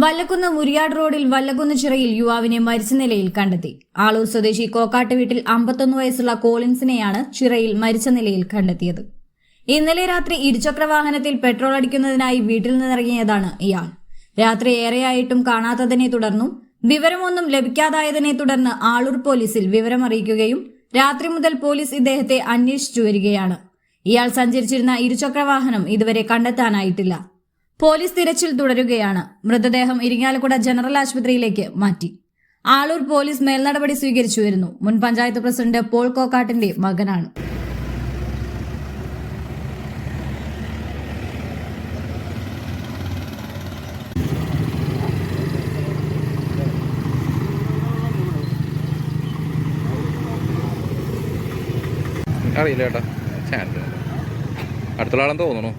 വല്ലക്കുന്ന് മുരിയാട് റോഡിൽ വല്ലക്കുന്ന് ചിറയിൽ യുവാവിനെ മരിച്ച നിലയിൽ കണ്ടെത്തി. ആളൂർ സ്വദേശി കോക്കാട്ട് വീട്ടിൽ 51 വയസ്സുള്ള കോളിൻസിനെയാണ് ചിറയിൽ മരിച്ച നിലയിൽ കണ്ടെത്തിയത്. ഇന്നലെ രാത്രി ഇരുചക്രവാഹനത്തിൽ പെട്രോൾ അടിക്കുന്നതിനായി വീട്ടിൽ നിന്നിറങ്ങിയതാണ് ഇയാൾ. രാത്രി ഏറെയായിട്ടും കാണാത്തതിനെ തുടർന്നും വിവരമൊന്നും ലഭിക്കാതായതിനെ തുടർന്ന് ആളൂർ പോലീസിൽ വിവരമറിയിക്കുകയും രാത്രി മുതൽ പോലീസ് ഇദ്ദേഹത്തെ അന്വേഷിച്ചു വരികയാണ്. ഇയാൾ സഞ്ചരിച്ചിരുന്ന ഇരുചക്രവാഹനം ഇതുവരെ കണ്ടെത്താനായിട്ടില്ല. പോലീസ് തിരച്ചിൽ തുടരുകയാണ്. മൃതദേഹം ഇരിങ്ങാലക്കുട ജനറൽ ആശുപത്രിയിലേക്ക് മാറ്റി. ആളൂർ പോലീസ് മേൽനടപടി സ്വീകരിച്ചു വരുന്നു. മുൻ പഞ്ചായത്ത് പ്രസിഡന്റ് പോൾ കോക്കാട്ടിന്റെ മകനാണ്. അറിയില്ല ചേട്ടാ, അടുത്തുള്ള ആളെന്ന് തോന്നുന്നു.